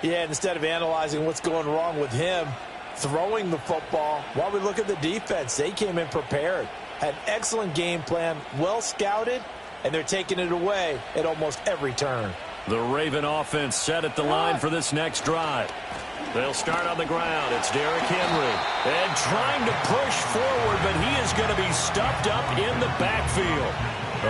Yeah, instead of analyzing what's going wrong with him throwing the football, while we look at the defense, they came in prepared, had an excellent game plan, well scouted, and they're taking it away at almost every turn. The Raven offense set at the line for this next drive. They'll start on the ground. It's Derrick Henry. And trying to push forward, but he is going to be stuffed up in the backfield.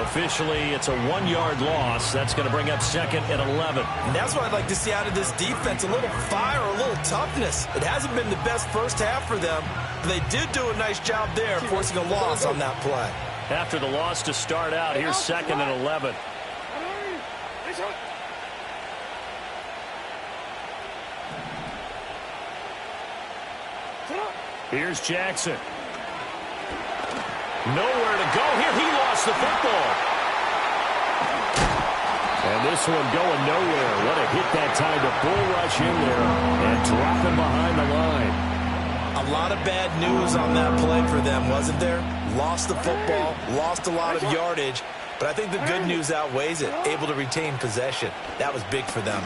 Officially, it's a 1-yard loss. That's going to bring up second and 11. And that's what I'd like to see out of this defense, a little fire, a little toughness. It hasn't been the best first half for them, but they did do a nice job there forcing a loss on that play. After the loss to start out, here's second and 11. Here's Jackson. Nowhere to go here. He lost the football. And this one going nowhere. What a hit that time to bull rush in there and drop him behind the line. A lot of bad news on that play for them, wasn't there? Lost the football, lost a lot of yardage, but I think the good news outweighs it. Able to retain possession. That was big for them.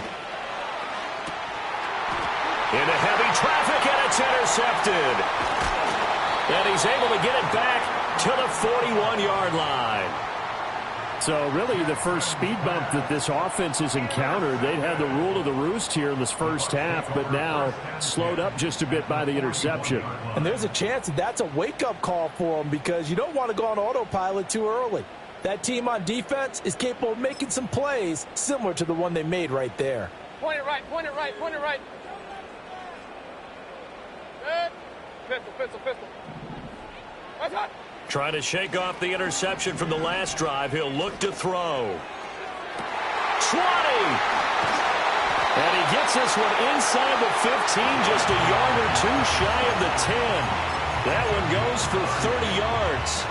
Into heavy traffic, and it's intercepted. And he's able to get it back to the 41-yard line. So really the first speed bump that this offense has encountered, they'd had the rule of the roost here in this first half, but now slowed up just a bit by the interception. And there's a chance that that's a wake-up call for them because you don't want to go on autopilot too early. That team on defense is capable of making some plays similar to the one they made right there. Point it right, point it right, point it right. Good. Pistol, pistol, pistol. That's hot. Trying to shake off the interception from the last drive. He'll look to throw. 20! And he gets this one inside the 15, just a yard or two shy of the 10. That one goes for 30 yards.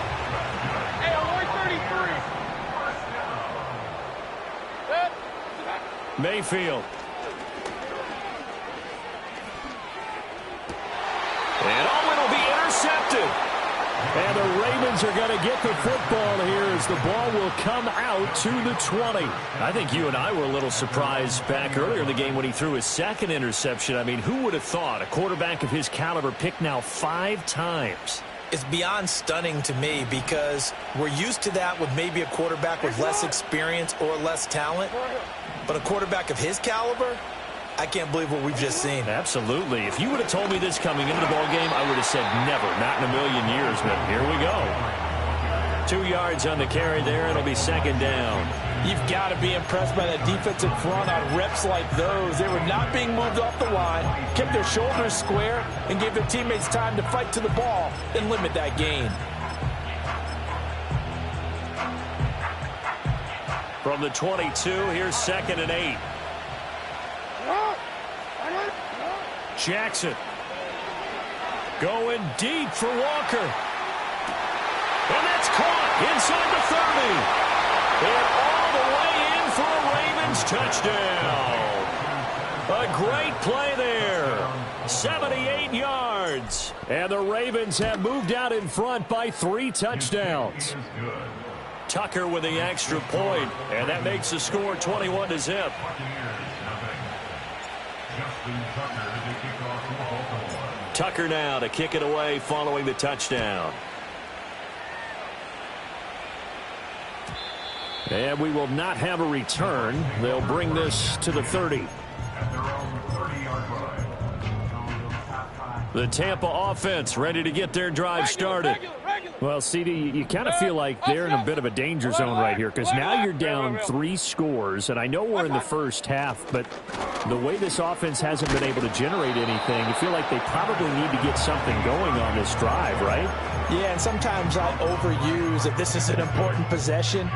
Hey, I'm 133. Mayfield. And oh, it'll be intercepted. And the Ravens are going to get the football here as the ball will come out to the 20. I think you and I were a little surprised back earlier in the game when he threw his second interception. I mean, who would have thought a quarterback of his caliber picked now 5 times? It's beyond stunning to me because we're used to that with maybe a quarterback with less experience or less talent. But a quarterback of his caliber, I can't believe what we've just seen. Absolutely. If you would have told me this coming into the ballgame, I would have said never, not in a million years, but here we go. 2 yards on the carry there. It'll be second down. You've got to be impressed by that defensive front on reps like those. They were not being moved off the line, kept their shoulders square, and gave their teammates time to fight to the ball and limit that gain. From the 22, here's second and 8. Jackson going deep for Walker. And that's caught inside the 30. And all the way in for a Ravens touchdown. A great play there. 78 yards. And the Ravens have moved out in front by 3 touchdowns. Tucker with the extra point, and that makes the score 21-0. Tucker now to kick it away following the touchdown. And we will not have a return. They'll bring this to the 30. The Tampa offense ready to get their drive started. Well, CD, you kind of feel like they're in a bit of a danger zone right here because now you're down 3 scores, and I know we're in the first half, but the way this offense hasn't been able to generate anything, you feel like they probably need to get something going on this drive, right? Yeah, and sometimes I'll overuse that this is an important possession.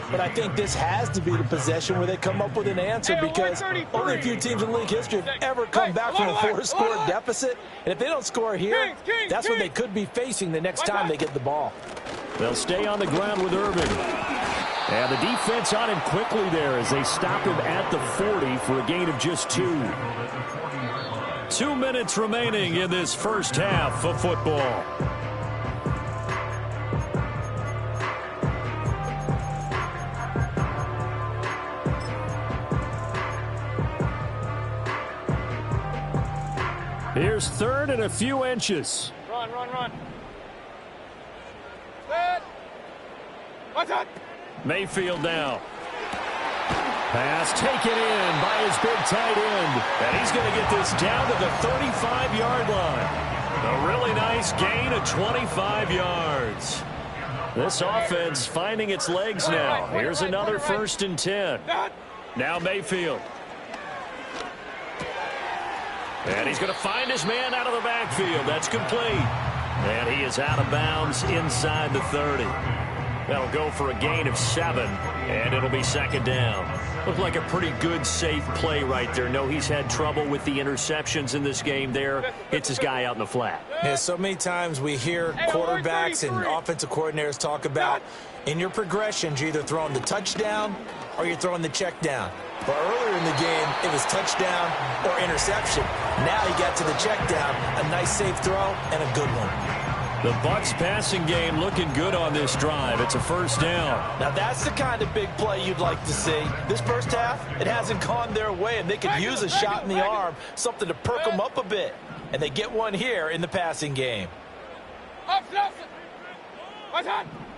But I think this has to be the possession where they come up with an answer because only a few teams in league history have ever come back from a 4-score deficit. And if they don't score here, that's what they could be facing the next time they get the ball. They'll stay on the ground with Irvin. And the defense on him quickly there as they stop him at the 40 for a gain of just 2. 2 minutes remaining in this first half of football. Here's third and a few inches. Run, run, run. Set. What's up? Mayfield now. Pass taken in by his big tight end. And he's going to get this down to the 35-yard line. A really nice gain of 25 yards. This offense finding its legs now. Here's another 1st and 10. Now Mayfield. And he's going to find his man out of the backfield. That's complete. And he is out of bounds inside the 30. That'll go for a gain of 7, and it'll be 2nd down. Looked like a pretty good, safe play right there. No, he's had trouble with the interceptions in this game there. Hits his guy out in the flat. Yeah, so many times we hear quarterbacks and offensive coordinators talk about in your progressions, you're either throwing the touchdown or you're throwing the check down. But earlier in the game, it was touchdown or interception. Now he got to the check down, a nice safe throw, and a good one. The Bucs passing game looking good on this drive. It's a 1st down. Now that's the kind of big play you'd like to see. This first half, it hasn't gone their way, and they could use a shot in the arm, something to perk them up a bit. And they get one here in the passing game.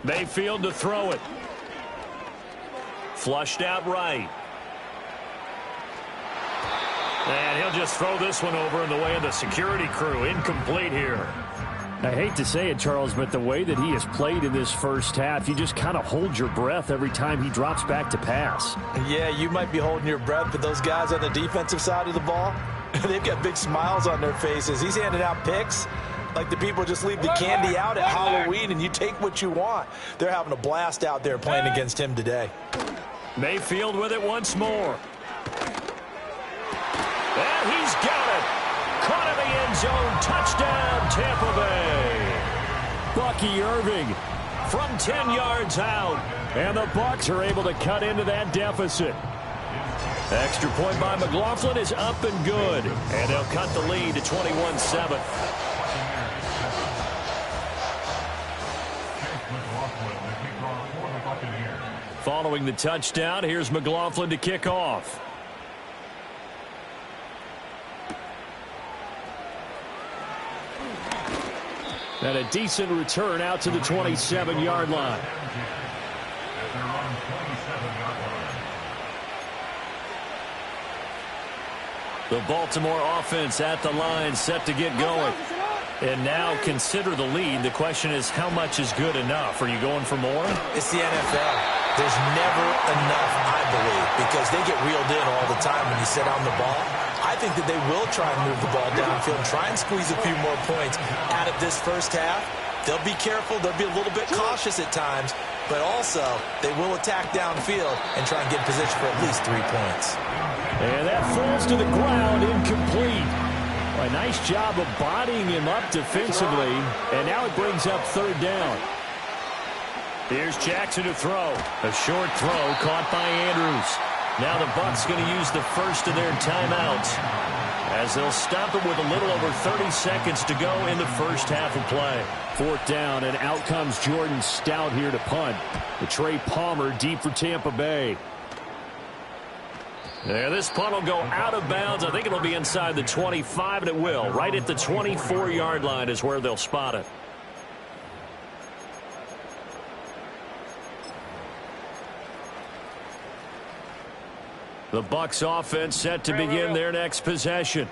Mayfield to throw it. Flushed out right. And he'll just throw this one over in the way of the security crew. Incomplete here. I hate to say it, Charles, but the way that he has played in this first half, you just kind of hold your breath every time he drops back to pass. Yeah, you might be holding your breath, but those guys on the defensive side of the ball, they've got big smiles on their faces. He's handing out picks like the people just leave the candy out at Halloween and you take what you want. They're having a blast out there playing against him today. Mayfield with it once more. And he's got it. Caught in the end zone. Touchdown, Tampa Bay. Bucky Irving from 10 yards out. And the Bucs are able to cut into that deficit. Extra point by McLaughlin is up and good. And they'll cut the lead to 21-7. Following the touchdown, here's McLaughlin to kick off. And a decent return out to the 27-yard line. The Baltimore offense at the line, set to get going. And now consider the lead. The question is, how much is good enough? Are you going for more? It's the NFL. There's never enough, I believe, because they get reeled in all the time when you sit on the ball. I think that they will try and move the ball downfield and try and squeeze a few more points out of this first half. They'll be careful. They'll be a little bit cautious at times, but also they will attack downfield and try and get position for at least 3 points. And that falls to the ground, incomplete. A nice job of bodying him up defensively, and now it brings up 3rd down. Here's Jackson to throw. A short throw caught by Andrews. Now the Bucs going to use the first of their timeouts as they'll stop it with a little over 30 seconds to go in the first half of play. 4th down, and out comes Jordan Stout here to punt. The Trey Palmer deep for Tampa Bay. Yeah, this punt will go out of bounds. I think it'll be inside the 25, and it will. Right at the 24-yard line is where they'll spot it. The Bucs offense set to begin their next possession.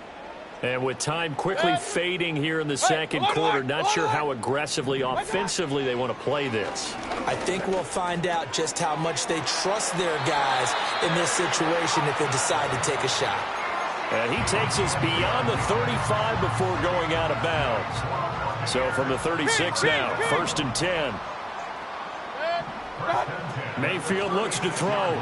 And with time quickly fading here in the second quarter, not sure how aggressively, offensively they want to play this. I think we'll find out just how much they trust their guys in this situation if they decide to take a shot. And he takes us beyond the 35 before going out of bounds. So from the 36 now, 1st and 10. Mayfield looks to throw.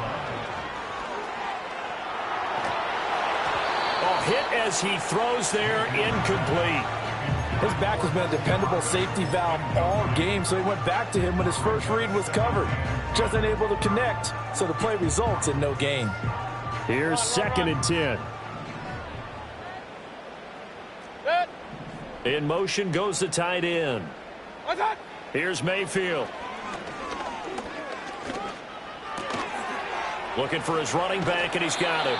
Hit as he throws there, incomplete. His back has been a dependable safety valve all game, so he went back to him when his first read was covered. Just unable to connect, so the play results in no gain. Here's 2nd and 10. In motion goes the tight end. Here's Mayfield. Looking for his running back, and he's got him.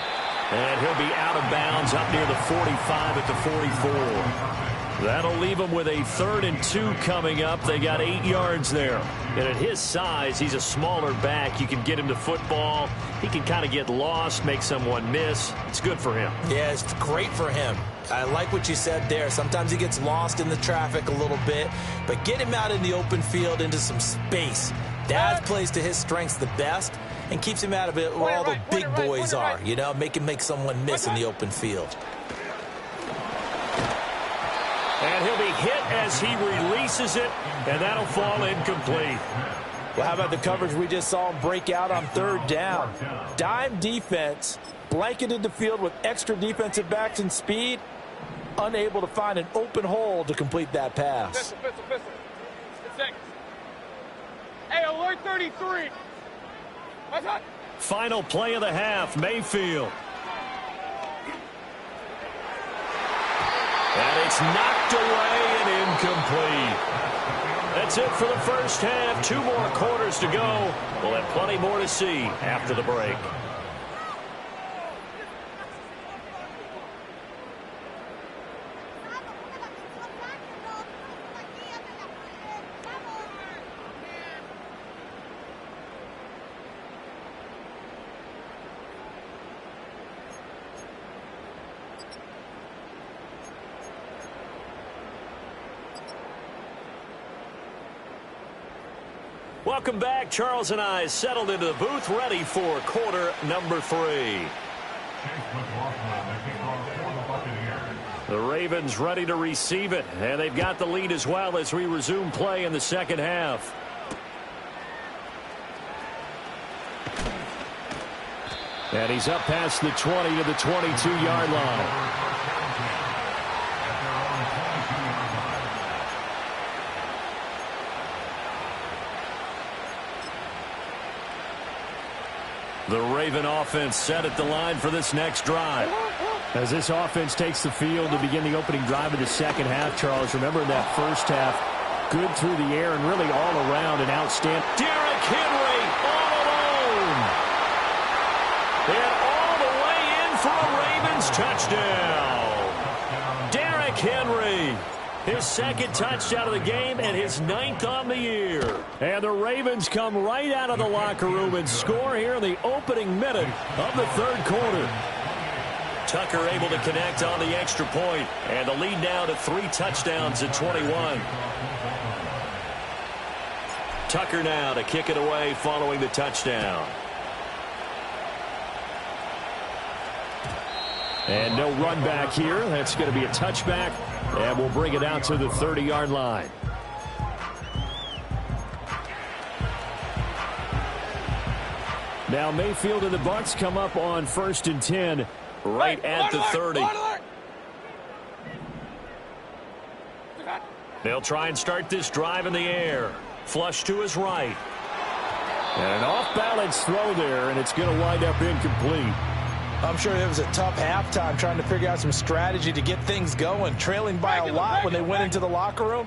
And he'll be out of bounds up near the 45 at the 44. That'll leave him with a 3rd and 2 coming up. They got 8 yards there. And at his size, he's a smaller back. You can get him to football. He can kind of get lost, make someone miss. It's good for him. Yeah, it's great for him. I like what you said there. Sometimes he gets lost in the traffic a little bit, but get him out in the open field into some space. That plays to his strengths the best and keeps him out of it where all the big boys are, you know, make someone miss in the open field. And he'll be hit as he releases it, and that'll fall incomplete. Well, how about the coverage we just saw him break out on 3rd down? Dime defense, blanketed the field with extra defensive backs and speed, unable to find an open hole to complete that pass. Pistol. 10 seconds. Hey, alert 33. What's up? Final play of the half, Mayfield. And it's knocked away and incomplete. That's it for the first half. 2 more quarters to go. We'll have plenty more to see after the break. Welcome back. Charles and I settled into the booth, ready for quarter number 3. The Ravens ready to receive it, and they've got the lead as well as we resume play in the second half. And he's up past the 20 to the 22-yard line. The Raven offense set at the line for this next drive. As this offense takes the field to begin the opening drive of the second half, Charles, remember in that first half, good through the air and really all around an outstanding. Derrick Henry all alone. And all the way in for a Ravens touchdown. Derrick Henry. His 2nd touchdown of the game and his 9th on the year. And the Ravens come right out of the locker room and score here in the opening minute of the 3rd quarter. Tucker able to connect on the extra point, and the lead now to 3 touchdowns at 21. Tucker now to kick it away following the touchdown. And no run back here. That's going to be a touchback, and we'll bring it out to the 30-yard line. Now Mayfield and the Bucs come up on 1st and 10 right at the 30. They'll try and start this drive in the air. Flush to his right. And an off-balance throw there, and it's going to wind up incomplete. I'm sure it was a tough halftime trying to figure out some strategy to get things going, trailing by a lot when they went into the locker room.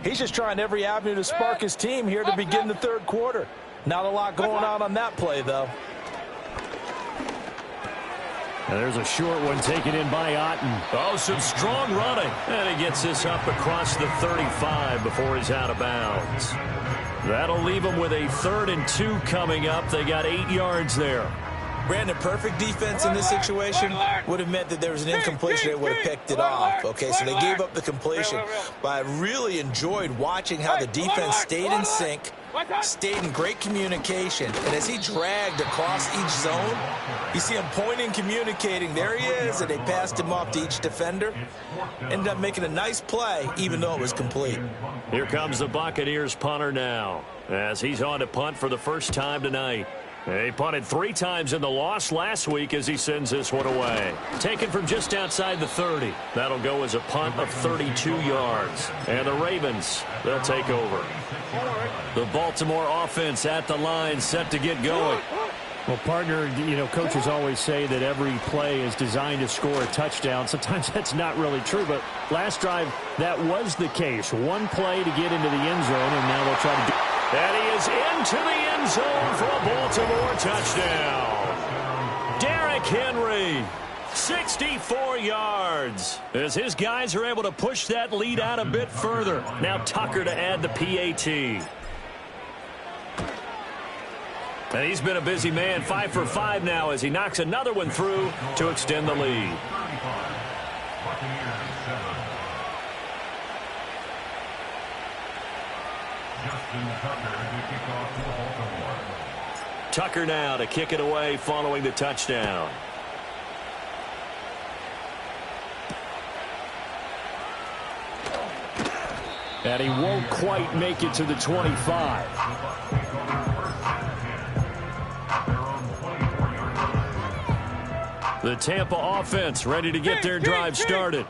He's just trying every avenue to spark his team here to begin the 3rd quarter. Not a lot going on that play, though. And there's a short one taken in by Otten. Oh, some strong running. And he gets this up across the 35 before he's out of bounds. That'll leave him with a 3rd and 2 coming up. They got 8 yards there. Brandon, perfect defense in this situation would have meant that there was an incompletion. They would have picked it off. Okay, so they gave up the completion. But I really enjoyed watching how the defense stayed in sync, stayed in great communication. And as he dragged across each zone, you see him pointing, communicating. There he is, and they passed him off to each defender. Ended up making a nice play, even though it was complete. Here comes the Buccaneers punter now, as he's on to punt for the first time tonight. He punted 3 times in the loss last week as he sends this one away. Taken from just outside the 30. That'll go as a punt of 32 yards. And the Ravens, they'll take over. The Baltimore offense at the line, set to get going. Well, partner, you know, coaches always say that every play is designed to score a touchdown. Sometimes that's not really true, but last drive, that was the case. One play to get into the end zone, and now they'll try to do. And he is into the end zone for a Baltimore touchdown. Derrick back Henry. 64 yards as his guys are able to push that lead out a bit further. Now Tucker to add the PAT. And he's been a busy man, 5 for 5 now as he knocks another one through to extend the lead. Tucker now to kick it away following the touchdown. And he won't quite make it to the 25. The Tampa offense ready to get their drive started.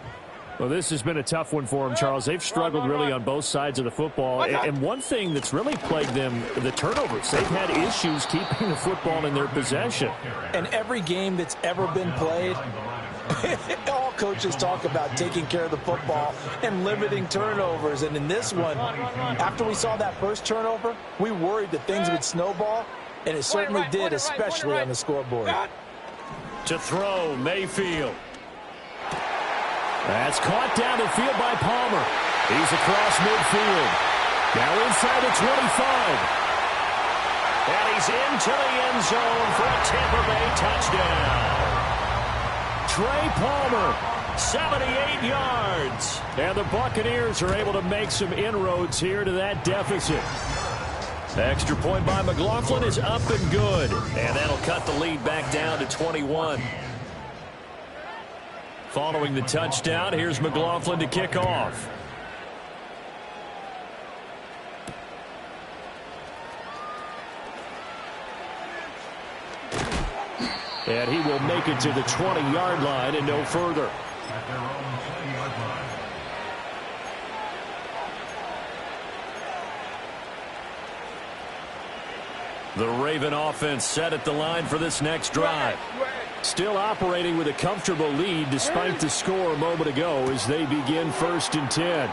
Well, this has been a tough one for them, Charles. They've struggled really on both sides of the football. And one thing that's really plagued them, the turnovers. They've had issues keeping the football in their possession. And every game that's ever been played, all coaches talk about taking care of the football and limiting turnovers. And in this one, after we saw that first turnover, we worried that things would snowball, and it certainly did, especially on the scoreboard. To throw, Mayfield. That's caught down the field by Palmer. He's across midfield. Now inside the 25. And he's into the end zone for a Tampa Bay touchdown. Trey Palmer. 78 yards. And the Buccaneers are able to make some inroads here to that deficit. The extra point by McLaughlin is up and good. And that'll cut the lead back down to 21. Following the touchdown, here's McLaughlin to kick off. And he will make it to the 20-yard line and no further. The Raven offense set at the line for this next drive. Still operating with a comfortable lead despite the score a moment ago as they begin 1st and 10.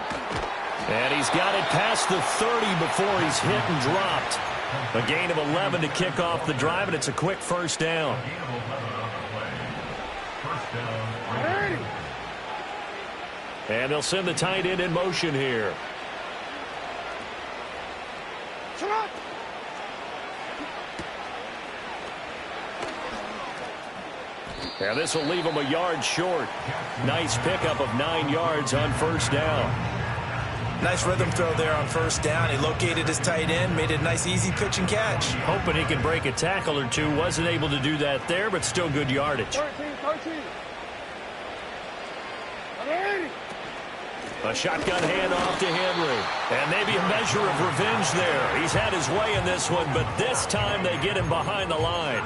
And he's got it past the 30 before he's hit and dropped. A gain of 11 to kick off the drive, and it's a quick first down. And they'll send the tight end in motion here. And this will leave him a yard short. Nice pickup of 9 yards on first down. Nice rhythm throw there on first down. He located his tight end, made it a nice easy pitch and catch. Hoping he can break a tackle or two. Wasn't able to do that there, but still good yardage. 13. A shotgun handoff to Henry. And maybe a measure of revenge there. He's had his way in this one, but this time they get him behind the line.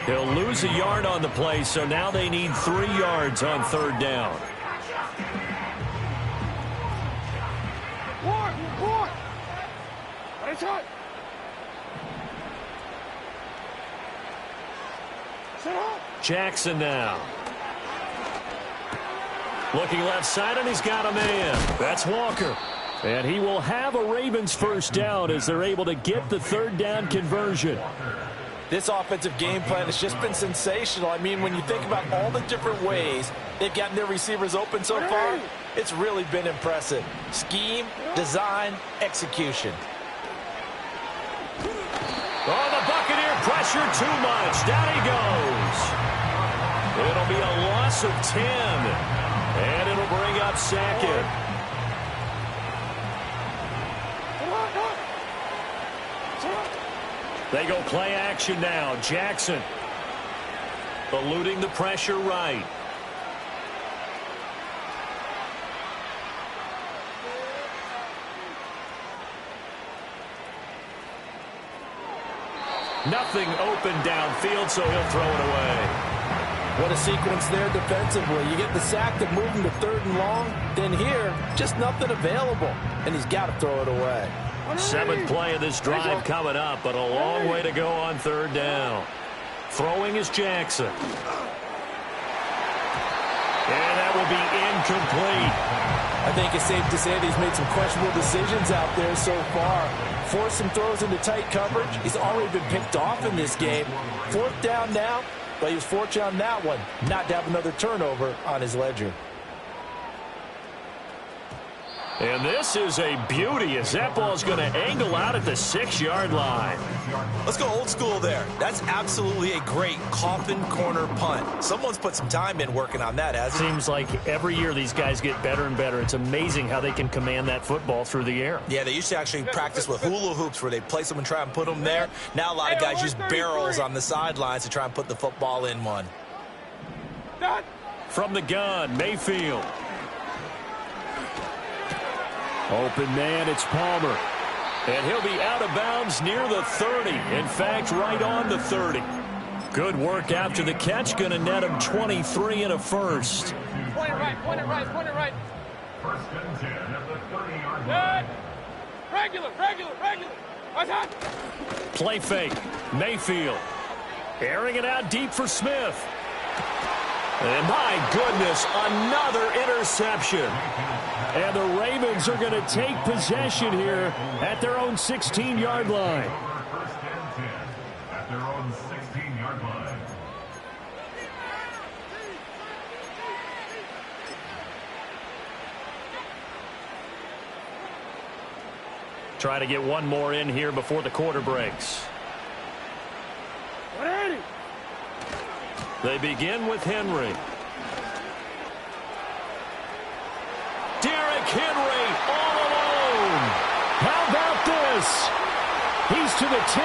He'll lose a yard on the play, so now they need 3 yards on third down. Jackson now. Looking left side, and he's got a man. That's Walker. And he will have a Ravens first down as they're able to get the third down conversion. This offensive game plan has just been sensational. I mean, when you think about all the different ways they've gotten their receivers open so far, it's really been impressive. Scheme, design, execution. Oh, the Buccaneer pressure too much. Down he goes. It'll be a loss of 10. And it'll bring up Sackett. They go play action now. Jackson eluding the pressure right. Nothing open downfield, so he'll throw it away. What a sequence there defensively. You get the sack to move him to 3rd and long. Then here, just nothing available. And he's got to throw it away. 7th play of this drive coming up, but a long way to go on third down. Throwing is Jackson. And that will be incomplete. I think it's safe to say that he's made some questionable decisions out there so far. Forced some throws into tight coverage. He's already been picked off in this game. 4th down now. But he was fortunate on that one not to have another turnover on his ledger. And this is a beauty as that ball is going to angle out at the 6-yard line. Let's go old school there. That's absolutely a great coffin corner punt. Someone's put some time in working on that, hasn't it? Seems like every year these guys get better and better. It's amazing how they can command that football through the air. Yeah, they used to actually practice with hula hoops where they place them and try and put them there. Now a lot of guys use barrels on the sidelines to try and put the football in one. From the gun, Mayfield. Open man, it's Palmer. And he'll be out of bounds near the 30. In fact, right on the 30. Good work after the catch. Going to net him 23 and a first. Point it right, point it right, point it right. First and 10 at the 30-yard line. Regular. Attack. Play fake. Mayfield. Airing it out deep for Smith. And my goodness, another interception. And the Ravens are going to take possession here at their own 16-yard line. First and 10 at their own 16-yard line. Try to get one more in here before the quarter breaks. They begin with Henry. Derrick Henry all alone. How about this? He's to the 10.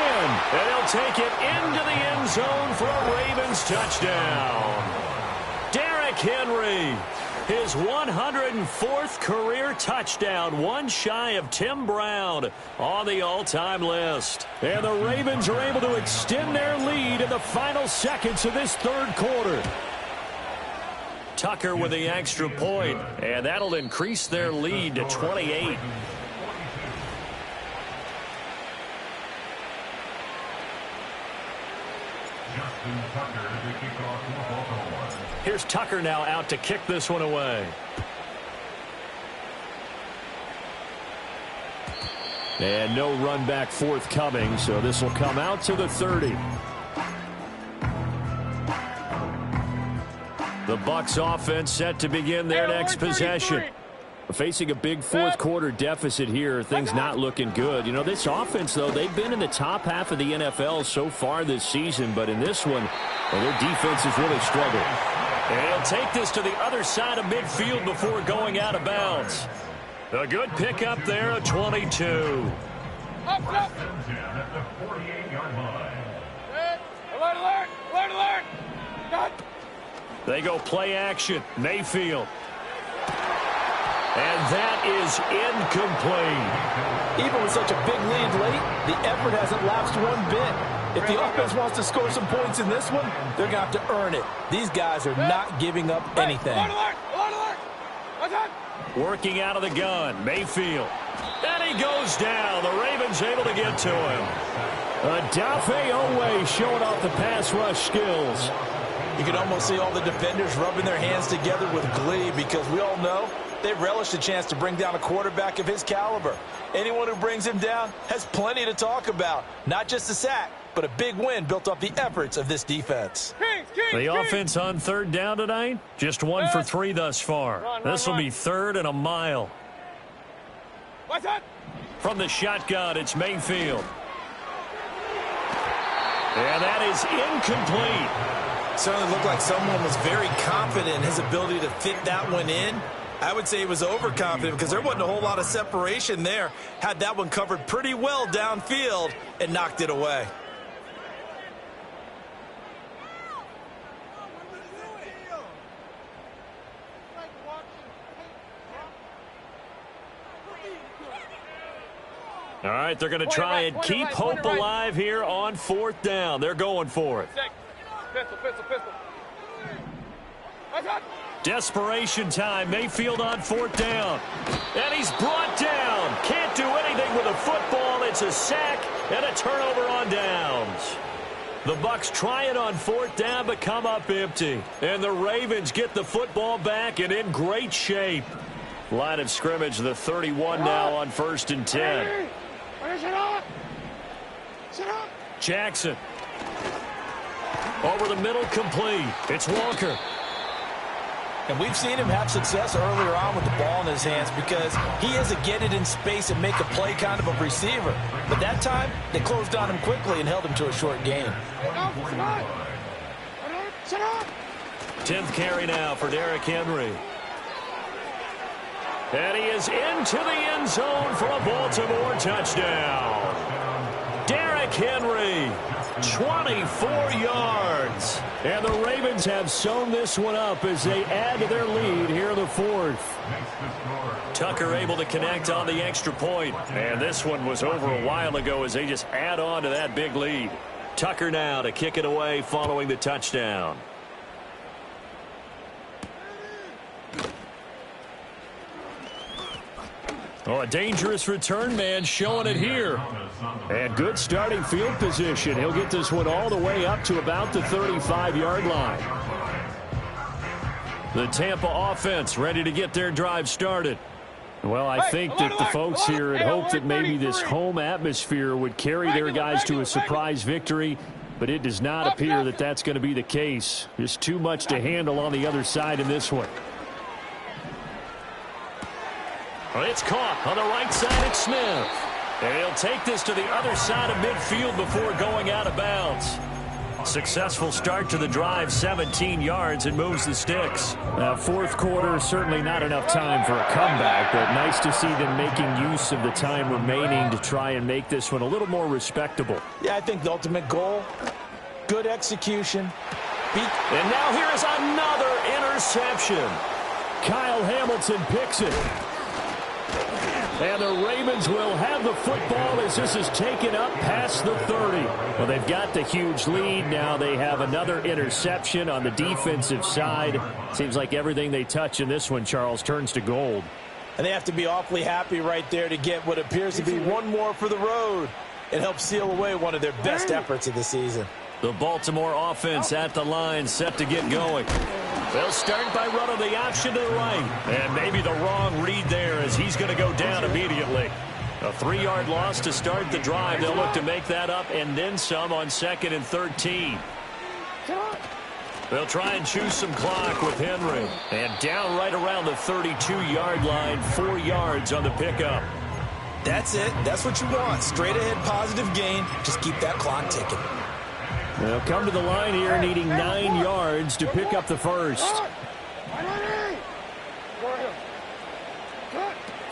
And he'll take it into the end zone for a Ravens touchdown. Derrick Henry, his 104th career touchdown, one shy of Tim Brown on the all-time list. And the Ravens are able to extend their lead in the final seconds of this third quarter. Tucker with the extra point, and that'll increase their lead to 28. Here's Tucker now out to kick this one away. And no run back forthcoming, so this will come out to the 30. The Bucs offense set to begin their next possession. Facing a big fourth quarter deficit here, things not looking good. You know, this offense, though, they've been in the top half of the NFL so far this season, but in this one, well, their defense has really struggled. And he'll take this to the other side of midfield before going out of bounds. A good pickup there, a 22. Up. Alert. Got. They go play action. Mayfield. And that is incomplete. Even with such a big lead late, the effort hasn't lapsed one bit. If the offense wants to score some points in this one, they're going to have to earn it. These guys are not giving up anything. Alert. Attack. Working out of the gun, Mayfield. And he goes down. The Ravens able to get to him. Adafe Owe showing off the pass rush skills. You can almost see all the defenders rubbing their hands together with glee because we all know they relish the chance to bring down a quarterback of his caliber. Anyone who brings him down has plenty to talk about. Not just a sack, but a big win built off the efforts of this defense. The offense on third down tonight, just 1 for 3 thus far. This will be third and a mile. What's that? From the shotgun, it's Mayfield. And that is incomplete. Certainly looked like someone was very confident in his ability to fit that one in. I would say he was overconfident because there wasn't a whole lot of separation there. Had that one covered pretty well downfield and knocked it away. All right, they're going to try and keep hope alive here on fourth down. They're going for it. Pistol. Desperation time. Mayfield on fourth down. And he's brought down. Can't do anything with a football. It's a sack and a turnover on downs. The Bucs try it on fourth down but come up empty. And the Ravens get the football back and in great shape. Line of scrimmage, the 31 now on 1st and 10. Shut up. Jackson. Over the middle, complete. It's Walker. And we've seen him have success earlier on with the ball in his hands because he is a get it in space and make a play kind of a receiver. But that time, they closed on him quickly and held him to a short gain. 10th carry now for Derrick Henry. And he is into the end zone for a Baltimore touchdown. Derrick Henry, 24 yards. And the Ravens have sewn this one up as they add to their lead here in the fourth. Tucker able to connect on the extra point. And this one was over a while ago as they just add on to that big lead. Tucker now to kick it away following the touchdown. Oh, a dangerous return man showing it here. And good starting field position. He'll get this one all the way up to about the 35-yard line. The Tampa offense ready to get their drive started. Well, I think that the folks here had hoped that maybe this home atmosphere would carry their guys to a surprise victory, but it does not appear that that's going to be the case. Just too much to handle on the other side in this one. It's caught on the right side. It's Smith. And he'll take this to the other side of midfield before going out of bounds. Successful start to the drive, 17 yards, and moves the sticks. Fourth quarter, certainly not enough time for a comeback, but nice to see them making use of the time remaining to try and make this one a little more respectable. Yeah, I think the ultimate goal, good execution. And now here is another interception. Kyle Hamilton picks it. And the Ravens will have the football as this is taken up past the 30. Well, they've got the huge lead. Now they have another interception on the defensive side. Seems like everything they touch in this one, Charles, turns to gold. And they have to be awfully happy right there to get what appears to be one more for the road. It helps seal away one of their best efforts of the season. The Baltimore offense at the line, set to get going. They'll start by running the option to the right. And maybe the wrong read there as he's going to go down immediately. A 3-yard loss to start the drive. They'll look to make that up and then some on 2nd and 13. They'll try and choose some clock with Henry. And down right around the 32-yard line, 4 yards on the pickup. That's it. That's what you want. Straight ahead positive gain. Just keep that clock ticking. They'll come to the line here needing 9 yards to pick up the first.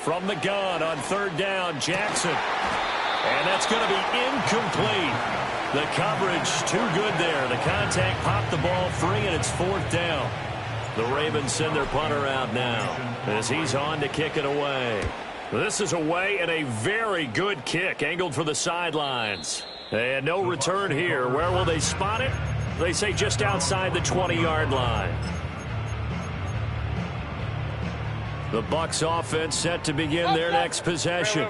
From the gun on 3rd down, Jackson. And that's going to be incomplete. The coverage too good there. The contact popped the ball free, and it's 4th down. The Ravens send their punter out now as he's on to kick it away. This is away and a very good kick angled for the sidelines. And no return here. Where will they spot it? They say just outside the 20-yard line. The Bucs offense set to begin their next possession.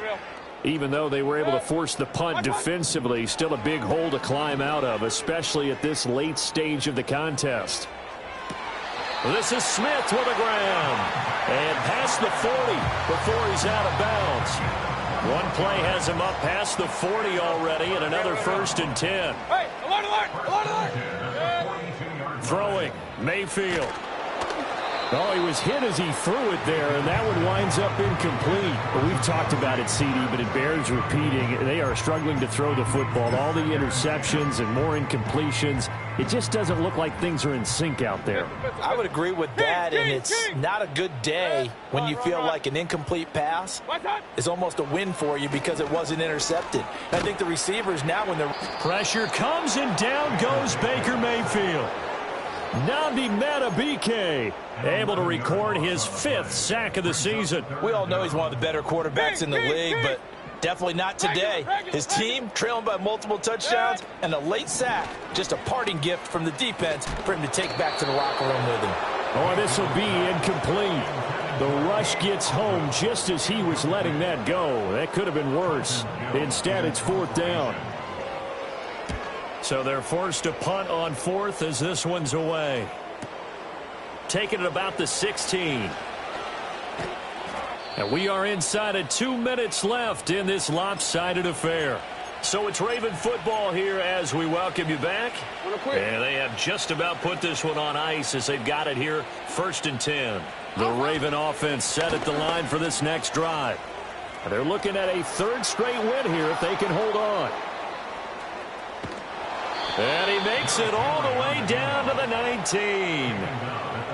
Even though they were able to force the punt defensively, still a big hole to climb out of, especially at this late stage of the contest. This is Smith to the ground. And past the 40 before he's out of bounds. One play has him up past the 40 already, and another 1st and 10. Hey, alert! Throwing, Mayfield. Oh, he was hit as he threw it there, and that one winds up incomplete. But we've talked about it, CD, but it bears repeating. They are struggling to throw the football. All the interceptions and more incompletions. It just doesn't look like things are in sync out there. I would agree with that, and it's not a good day when you feel like an incomplete pass is almost a win for you because it wasn't intercepted. I think the receivers now, when they're... Pressure comes, and down goes Baker Mayfield. Nnamdi Madubuike able to record his 5th sack of the season. We all know he's one of the better quarterbacks in the league, but definitely not today. His team trailing by multiple touchdowns and a late sack. Just a parting gift from the defense for him to take back to the locker room with him. Oh, this will be incomplete. The rush gets home just as he was letting that go. That could have been worse. Instead, it's 4th down. So they're forced to punt on 4th as this one's away. Taking it about the 16. And we are inside of 2 minutes left in this lopsided affair. So it's Raven football here as we welcome you back. And they have just about put this one on ice as they've got it here, 1st and 10. The Raven offense set at the line for this next drive. They're looking at a 3rd straight win here if they can hold on. And he makes it all the way down to the 19.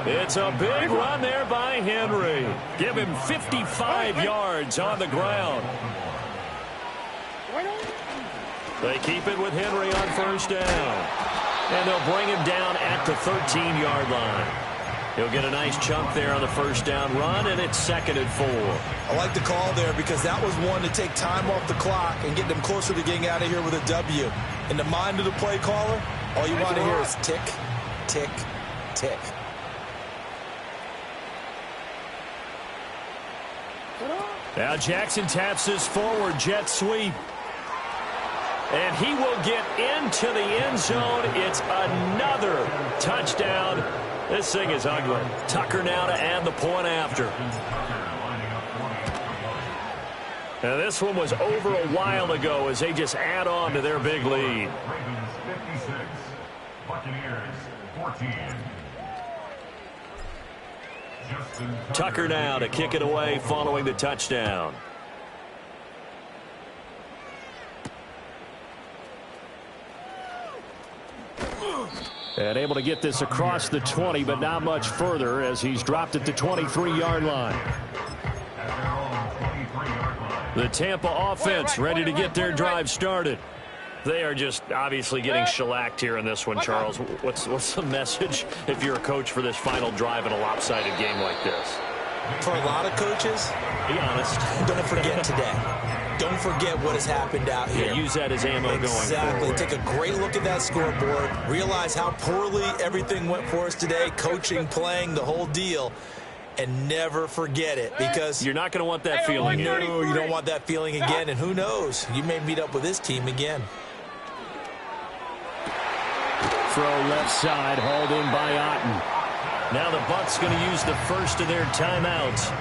It's a big run there by Henry. Give him 55 yards on the ground. They keep it with Henry on 1st down. And they'll bring him down at the 13-yard line. He'll get a nice chunk there on the 1st down run, and it's 2nd and 4. I like the call there because that was one to take time off the clock and get them closer to getting out of here with a W. In the mind of the play caller, all you want to hear is tick, tick, tick. Now Jackson taps this forward jet sweep. And he will get into the end zone. It's another touchdown. This thing is ugly. Tucker now to add the point after. Now this one was over a while ago as they just add on to their big lead. Ravens 56, Buccaneers 14. Tucker now to kick it away following the touchdown. And able to get this across the 20, but not much further as he's dropped at the 23-yard line. The Tampa offense ready to get their drive started. They are just obviously getting shellacked here in this one, Charles. What's the message if you're a coach for this final drive in a lopsided game like this? For a lot of coaches, be honest. Don't forget today. Don't forget what has happened out here. Yeah, use that as ammo going forward. Exactly. Take a great look at that scoreboard. Realize how poorly everything went for us today. Coaching, playing, the whole deal. And never forget it because you're not going to want that feeling. No, you don't want that feeling again. And who knows? You may meet up with this team again. Throw left side, hauled in by Otten. Now the Bucs going to use the first of their timeouts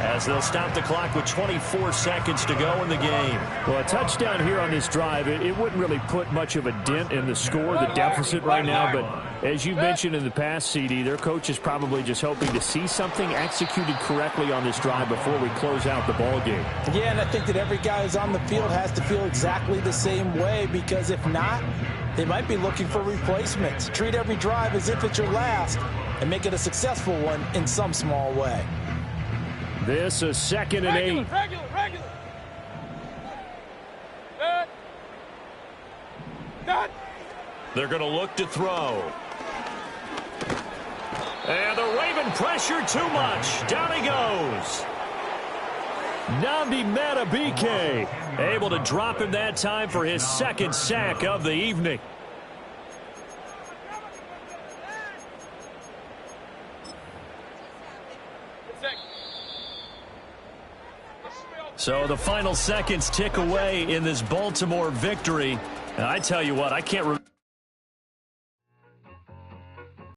as they'll stop the clock with 24 seconds to go in the game. Well, a touchdown here on this drive, it wouldn't really put much of a dent in the score, the deficit right now. But as you mentioned in the past, CD, their coach is probably just hoping to see something executed correctly on this drive before we close out the ball game. Yeah, and I think that every guy who's on the field has to feel exactly the same way because if not, they might be looking for replacements. Treat every drive as if it's your last and make it a successful one in some small way. This is 2nd and 8. Regular. They're going to look to throw. And the Raven pressure too much. Down he goes. Nnamdi Madubuike able to drop him that time for his 2nd sack of the evening. So the final seconds tick away in this Baltimore victory. And I tell you what, I can't